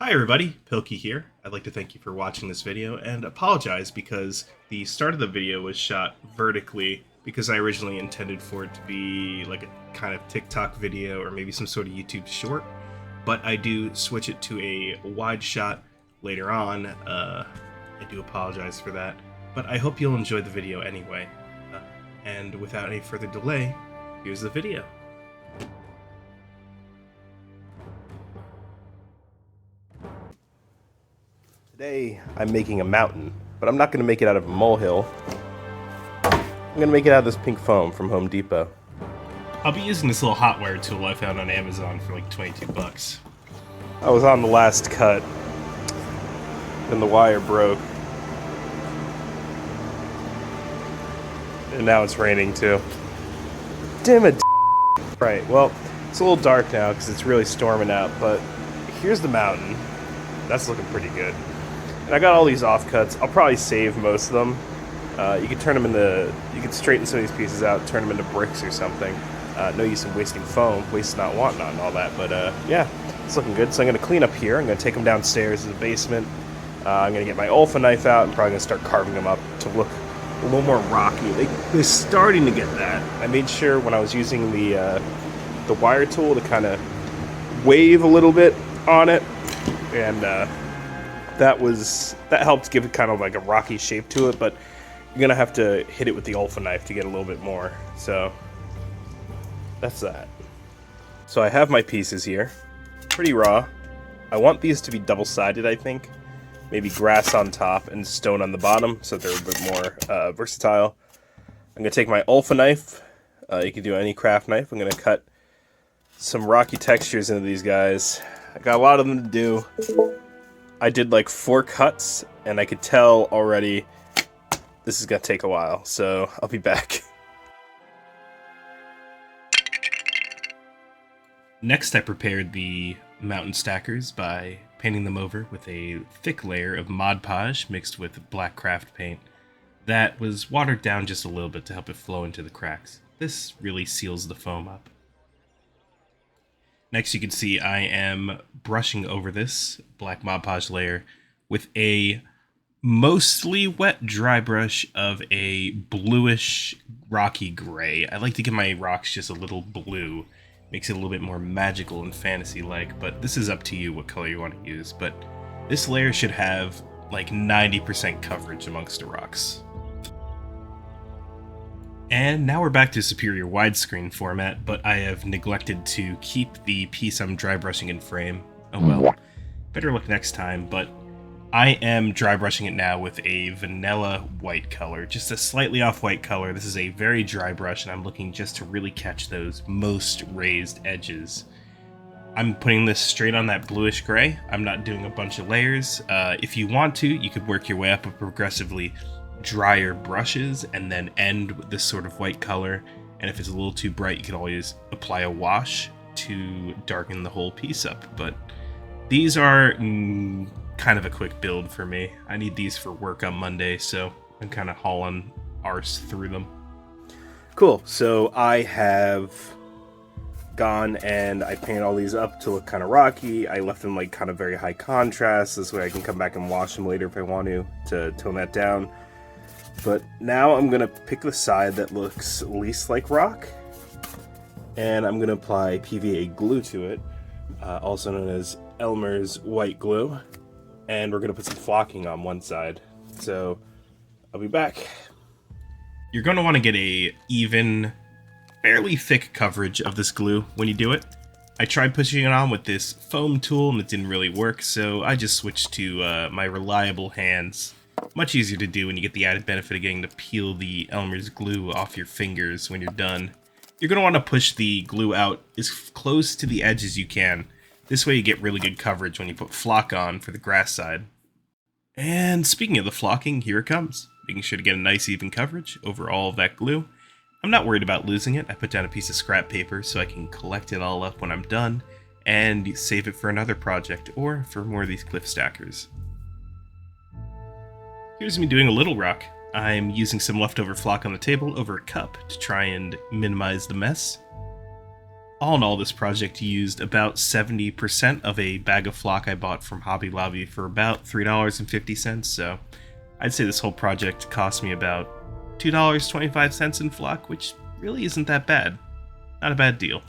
Hi everybody, Pilkey here. I'd like to thank you for watching this video and apologize because the start of the video was shot vertically because I originally intended for it to be like a kind of TikTok video or maybe some sort of YouTube short, but I do switch it to a wide shot later on. I do apologize for that, but I hope you'll enjoy the video anyway. And without any further delay, here's the video. Today, I'm making a mountain, but I'm not going to make it out of a molehill. I'm going to make it out of this pink foam from Home Depot. I'll be using this little hot wire tool I found on Amazon for like 22 bucks. I was on the last cut, and the wire broke. And now it's raining too. Damn it. Right, well, it's a little dark now because it's really storming out, but here's the mountain. That's looking pretty good. And I got all these offcuts. I'll probably save most of them. You could turn them into, you could straighten some of these pieces out, turn them into bricks or something. No use in wasting foam, waste not, want not, and all that. But yeah, it's looking good. So I'm going to clean up here. I'm going to take them downstairs to the basement. I'm going to get my Olfa knife out. I'm probably going to start carving them up to look a little more rocky. They're starting to get that. I made sure when I was using the wire tool to kind of wave a little bit on it, and that helped give it kind of like a rocky shape to it, but you're gonna have to hit it with the Olfa knife to get a little bit more. So that's that. So I have my pieces here, pretty raw. I want these to be double-sided, I think. Maybe grass on top and stone on the bottom, so they're a bit more versatile. I'm gonna take my Olfa knife. You can do any craft knife. I'm gonna cut some rocky textures into these guys. I got a lot of them to do. I did like 4 cuts, and I could tell already this is gonna take a while, so I'll be back. Next, I prepared the mountain stackers by painting them over with a thick layer of Mod Podge mixed with black craft paint that was watered down just a little bit to help it flow into the cracks. This really seals the foam up. Next, you can see I am brushing over this black Mod Podge layer with a mostly wet dry brush of a bluish rocky gray. I like to give my rocks just a little blue. Makes it a little bit more magical and fantasy-like, but this is up to you what color you want to use. But this layer should have like 90% coverage amongst the rocks. And now we're back to superior widescreen format, but I have neglected to keep the piece I'm dry brushing in frame. Oh well, better luck next time, but I am dry brushing it now with a vanilla white color, just a slightly off-white color. This is a very dry brush, and I'm looking just to really catch those most raised edges. I'm putting this straight on that bluish gray. I'm not doing a bunch of layers. If you want to, you could work your way up with progressively drier brushes and then end with this sort of white color. And if it's a little too bright, you can always apply a wash to darken the whole piece up. But these are kind of a quick build for me. I need these for work on Monday, so I'm kind of hauling arse through them. Cool, so I have gone and I painted all these up to look kind of rocky. I left them like kind of very high contrast, this way I can come back and wash them later if I want to tone that down. But now I'm gonna pick the side that looks least like rock, and I'm gonna apply PVA glue to it, also known as Elmer's white glue. And we're going to put some flocking on one side. So I'll be back. You're going to want to get a even, fairly thick coverage of this glue when you do it. I tried pushing it on with this foam tool and it didn't really work, so I just switched to my reliable hands. Much easier to do when you get the added benefit of getting to peel the Elmer's glue off your fingers when you're done. You're going to want to push the glue out as close to the edge as you can. This way you get really good coverage when you put flock on for the grass side. And speaking of the flocking, here it comes. Making sure to get a nice even coverage over all of that glue. I'm not worried about losing it. I put down a piece of scrap paper so I can collect it all up when I'm done and save it for another project or for more of these cliff stackers. Here's me doing a little rock. I'm using some leftover flock on the table over a cup to try and minimize the mess. all in all, this project used about 70% of a bag of flock I bought from Hobby Lobby for about $3.50, so I'd say this whole project cost me about $2.25 in flock, which really isn't that bad. Not a bad deal.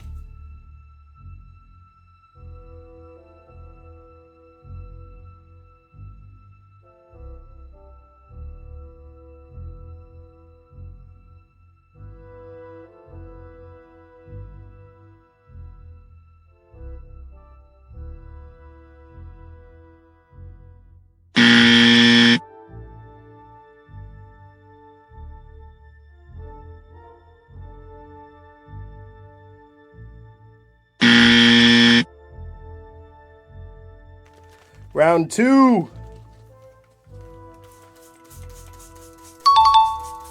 Round 2!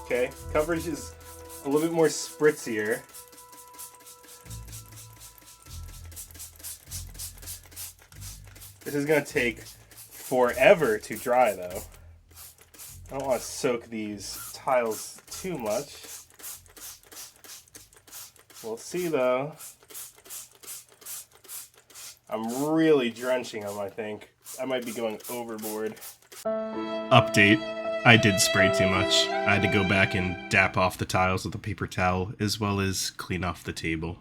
Okay, coverage is a little bit more spritzier. This is going to take forever to dry, though. I don't want to soak these tiles too much. We'll see, though. I'm really drenching them, I think. I might be going overboard. Update. I did spray too much. I had to go back and dap off the tiles with a paper towel, as well as clean off the table.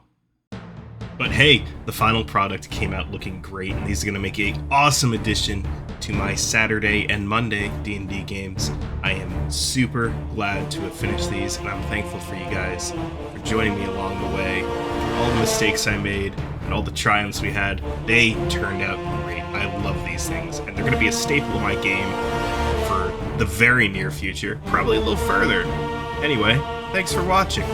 But hey, the final product came out looking great, and these are going to make an awesome addition to my Saturday and Monday D&D games. I am super glad to have finished these, and I'm thankful for you guys for joining me along the way, for all the mistakes I made, and all the triumphs we had. They turned out great. I love these things, and they're going to be a staple of my game for the very near future, probably a little further. Anyway, thanks for watching.